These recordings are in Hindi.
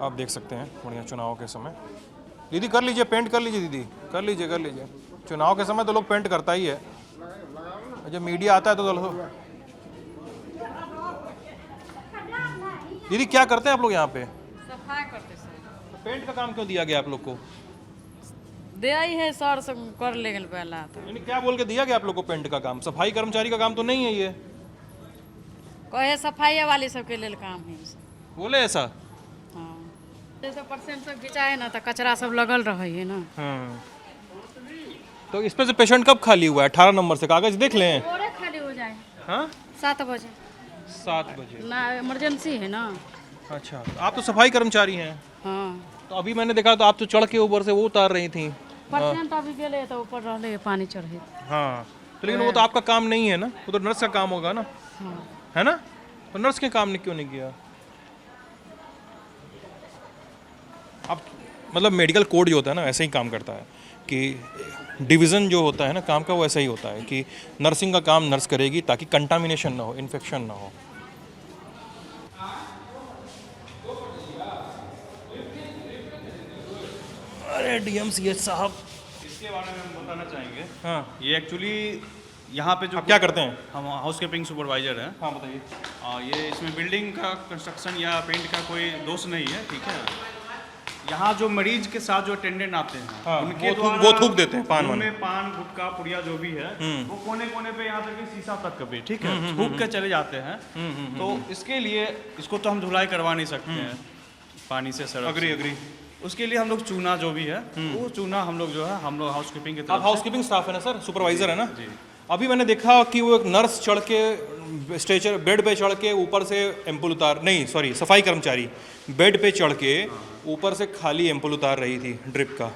आप देख सकते हैं बढ़िया चुनाव के समय। दीदी कर लीजिए, पेंट कर लीजिए दीदी, कर लीजिए। चुनाव के समय तो लोग पेंट करता ही है, जब मीडिया आता है तो दीदी क्या करते हैं आप लोग यहाँ पे? सफाई करते सर। पेंट का काम क्यों दिया गया आप लोग को? दिया ही है सर से कर लेंगे पहला तो। यानी क्या बोल के दिया गया आप लोग को पेंट का काम? सफाई कर्मचारी का काम तो नहीं है ये। कहे सफाई वाली सबके लिए काम है बोले ऐसा? हाँ 100% सब बिचाए ना तो कचरा सब लगल रहे है ना। तो इस पे से पेशेंट कब खाली हुआ है? 18 नंबर से कागज देख लें। थोड़े खाली हो जाए। हाँ 7 बजे। 7 बजे ना इमरजेंसी है ना। अच्छा, तो आप तो सफाई कर्मचारी हैं। हाँ तो अभी मैंने देखा तो आप तो चढ़ के ऊपर से वो उतार रही थी। पेशेंट अभी गए तो ऊपर रहे पानी चढ़े। हाँ तो लेकिन वो तो आपका काम नहीं है ना, वो तो नर्स का काम होगा ना, हाँ है ना? तो नर्स के काम ने क्यों नहीं किया? अब मतलब मेडिकल कोड जो होता है ना ऐसे ही काम करता है कि डिवीज़न जो होता है ना काम का वो ऐसा ही होता है कि नर्सिंग का काम नर्स करेगी ताकि कंटामिनेशन ना हो, इन्फेक्शन ना हो। अरे DMCH साहब, इसके बारे में हम बताना चाहेंगे। हाँ ये एक्चुअली यहाँ पे जो आप क्या करते हैं? हम हाउस कीपिंग सुपरवाइजर हैं। हाँ बताइए। ये इसमें बिल्डिंग का कंस्ट्रक्शन या पेंट का कोई दोष नहीं है, ठीक है। यहाँ जो मरीज के साथ जो अटेंडेंट आते हैं हाँ, उनके वो थूक देते हैं पान वान। में पान गुटखा पुड़िया जो भी है वो कोने कोने पे यहाँ तक कि शीशा तक भी, ठीक है, थूक के चले जाते हैं। तो इसके लिए इसको तो हम धुलाई करवा नहीं सकते हैं पानी से, सड़क से। अग्री। उसके लिए हम लोग चूना जो भी है वो चूना हम लोग जो है हम लोग हाउस कीपिंग की आप तरफ हाउस कीपिंग स्टाफ है ना सर, सुपरवाइजर है ना? जी। अभी मैंने देखा कि वो एक नर्स चढ़ के स्ट्रेचर बेड पे चढ़ के ऊपर से एम्पुल उतार, नहीं सॉरी सफाई कर्मचारी बेड पे चढ़ के ऊपर से खाली एम्पुल उतार रही थी ड्रिप का।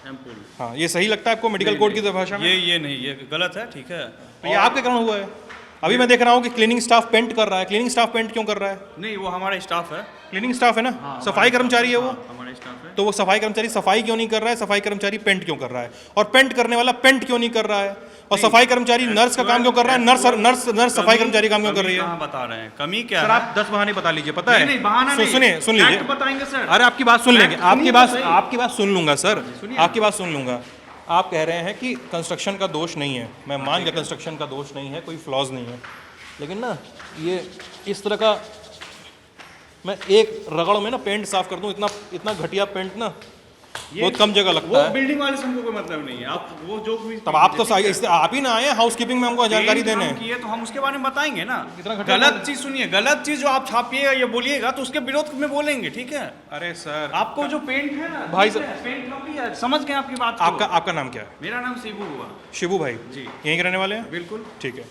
एम्पुल। हाँ ये सही लगता है आपको मेडिकल कोड की भाषा में? ये नहीं, ये गलत है, ठीक है। तो ये आपके कारण हुआ है। अभी मैं देख रहा हूँ कि क्लीनिंग स्टाफ पेंट कर रहा है। क्लीनिंग स्टाफ पेंट क्यों कर रहा है? नहीं, वो हमारा स्टाफ है। क्लीनिंग स्टाफ है ना, सफाई कर्मचारी है वो। हमारा स्टाफ है। तो वो सफाई कर्मचारी सफाई क्यों नहीं कर रहा है? सफाई कर्मचारी पेंट क्यों कर रहा है? और पेंट करने वाला पेंट क्यों नहीं कर रहा है? और सफाई कर्मचारी नर्स का काम क्यों कर रहा है? नर्स सफाई कर्मचारी काम क्यों कर रही है? कहाँ बता रहे हैं कमी क्या सर है? आप 10 बहाने बता लीजिए, पता है? नहीं, बहाना नहीं। सुनिए, सुन लीजिए। फैक्ट बताएंगे सर। अरे आपकी बात सुन लेंगे, फैक्ट सुनिए तो सही। आपकी बात सुन लूंगा सर, आपकी बात सुन लूंगा। आप कह रहे हैं कि कंस्ट्रक्शन का दोष नहीं है, मैं मान गया कंस्ट्रक्शन का दोष नहीं है, कोई फ्लॉज नहीं है, लेकिन ना ये इस तरह का मैं एक रगड़ में ना पेंट साफ कर दूं, इतना घटिया पेंट ना बहुत कम जगह लगता वो है। बिल्डिंग वाले से हमको कोई मतलब नहीं है। आप वो जो भी तब आप तो आप ही ना आए हाउस कीपिंग में हमको जानकारी देने। किए तो हम उसके बारे में बताएंगे ना। कितना घटिया गलत चीज सुनिए, गलत चीज जो आप छापिएगा या बोलिएगा तो उसके विरोध में बोलेंगे, ठीक है। अरे सर आपको जो पेंट है ना भाई ठीक है, पेंट कम है, समझ गए आपकी बात को। आपका नाम क्या है? मेरा नाम शिबू हुआ। शिबू भाई जी। यहीं के रहने वाले हैं? बिल्कुल। ठीक है,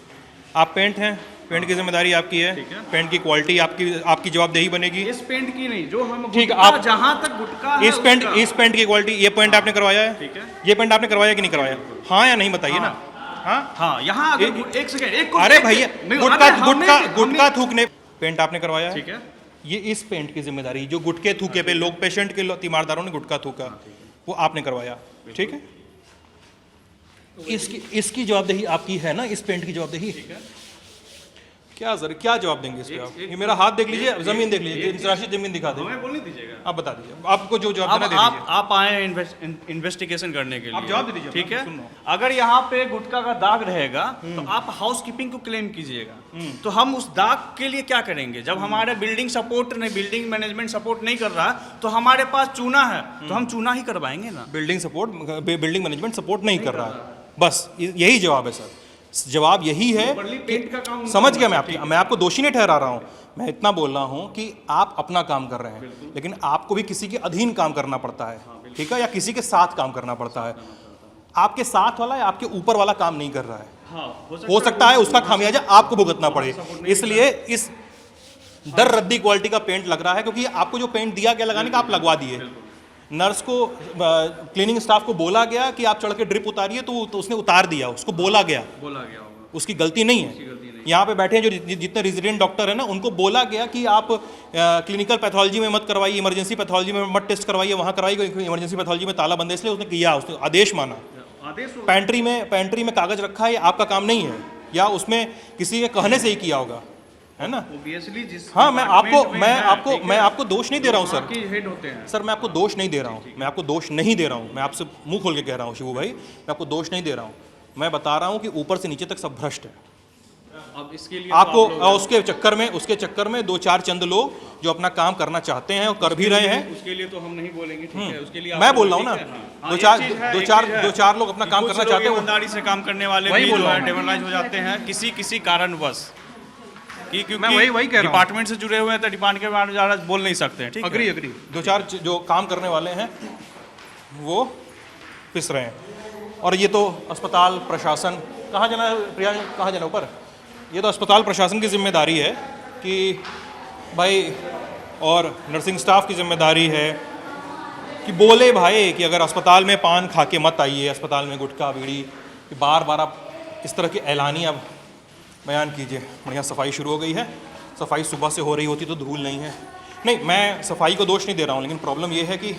आप पेंट हैं, पेंट की जिम्मेदारी आपकी है, ठीक है। पेंट की क्वालिटी आपकी जवाबदेही बनेगी। इस पेंट की नहीं, जो हम ठीक है, गुटखा, आप जहाँ तक गुटखा है इस पेंट की क्वालिटी, ये पेंट आपने करवाया है? ठीक है। ये पेंट आपने करवाया कि नहीं करवाया? हाँ या नहीं बताइए ना। हाँ हाँ, यहाँ अगर एक सेकंड, एक अरे भैया गुटका हमने थूकने पेंट आपने करवाया है? ठीक है। ये इस पेंट की जिम्मेदारी जो गुटके थूके पे लोग पेशेंट के तीमारदारों ने गुटका थूका वो आपने करवाया, ठीक है। इसकी जवाबदेही आपकी है ना, इस पेंट की जवाबदेही। क्या सर क्या जवाब देंगे इस पे आप? ये मेरा हाथ देख लीजिए, जमीन देख लीजिए, इंतर्राष्ट्रीय जमीन दिखा दीजिए। हमें बोलने दीजिएगा। आप बता दीजिए, आपको जो जवाब देना अब दे दीजिए। आप आए हैं इन्वेस्टिगेशन करने के लिए। आप जवाब दे दीजिए, ठीक मैं है। सुन रहा हूँ। अगर यहाँ पे गुटखा का दाग रहेगा तो आप हाउस कीपिंग को क्लेम कीजिएगा, तो हम उस दाग के लिए क्या करेंगे? जब हमारे बिल्डिंग मैनेजमेंट सपोर्ट नहीं कर रहा तो हमारे पास चूना है तो हम चूना ही करवाएंगे ना। बिल्डिंग मैनेजमेंट सपोर्ट नहीं कर रहा है, बस यही जवाब है सर। जवाब यही है कि समझ गया मैं आपको दोषी नहीं ठहरा रहा हूं, मैं इतना बोल रहा हूं कि आप अपना काम कर रहे हैं, लेकिन आपको भी किसी के अधीन काम करना पड़ता है, ठीक है, या किसी के साथ काम करना पड़ता है। आपके साथ वाला या आपके ऊपर वाला काम नहीं कर रहा है, हो सकता है उसका खामियाजा आपको भुगतना पड़े। इसलिए इस दर रद्दी क्वालिटी का पेंट लग रहा है, क्योंकि आपको जो पेंट दिया गया लगाने का आप लगवा दिए। नर्स को क्लीनिंग स्टाफ को बोला गया कि आप चढ़ के ड्रिप उतारिए तो उसने उतार दिया, उसको बोला गया होगा, उसकी गलती नहीं है। यहाँ पे बैठे हैं जो जितने रेजिडेंट डॉक्टर है ना, उनको बोला गया कि आप क्लिनिकल पैथोलॉजी में मत करवाइए, इमरजेंसी पैथोलॉजी में मत टेस्ट करवाइए, वहाँ करवाइए, इमरजेंसी पैथोलॉजी में ताला बंद है, इसलिए उसने किया, उसने आदेश माना। पेंट्री में कागज रखा है, ये आपका काम नहीं है, या उसमें किसी के कहने से ही किया होगा, है ना। ऑब्वियसली जिस हाँ, मैं department में है, ठीक है, आपको दोष नहीं दे रहा हूँ सर। बाकी हेड होते हैं। सर मैं आपको दोष नहीं दे रहा हूँ, मैं आपको दोष नहीं दे रहा हूँ, मैं आपसे मुंह खोल के कह रहा हूँ शिबू भाई, मैं आपको दोष नहीं दे रहा हूँ। मैं बता रहा हूँ कि ऊपर से नीचे तक सब भ्रष्ट है। अब इसके लिए आपको तो आप उसके चक्कर में दो चार चंद लोग जो अपना काम करना चाहते हैं और कर भी रहे हैं। उसके लिए तो हम नहीं बोलेंगे, ठीक है, उसके लिए मैं आप बोल रहा हूँ ठीक ना, है, हाँ। दो चार लोग अपना काम करना चाहते हैं। ईमानदारी से काम करने वाले वही भी बोल जो रहा है हूँ। डेमोरलाइज हो जाते हैं किसी कारणवश, क्योंकि मैं वही कह रहा हूँ। डिपार्टमेंट से जुड़े हुए हैं तो डिपार्टमेंट के बारे में ज़्यादा बोल नहीं सकते हैं, ठीक है। अग्री दो चार जो काम करने वाले हैं वो पिस रहे हैं। और ये तो अस्पताल प्रशासन, कहाँ जाना है प्रिया, कहाँ जाना ऊपर? ये तो अस्पताल प्रशासन की जिम्मेदारी है कि भाई, और नर्सिंग स्टाफ की जिम्मेदारी है कि बोले भाई कि अगर अस्पताल में पान खा के मत आइए, अस्पताल में गुटखा बीड़ी, कि बार बार आप इस तरह के ऐलानी अब बयान कीजिए। बढ़िया सफाई शुरू हो गई है, सफाई सुबह से हो रही होती तो धूल नहीं है। नहीं, मैं सफाई को दोष नहीं दे रहा हूँ, लेकिन प्रॉब्लम ये है कि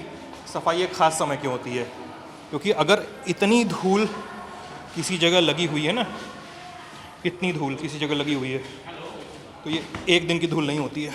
सफाई एक ख़ास समय की होती है, क्योंकि अगर इतनी धूल किसी जगह लगी हुई है ना, इतनी धूल किसी जगह लगी हुई है, तो ये एक दिन की धूल नहीं होती है।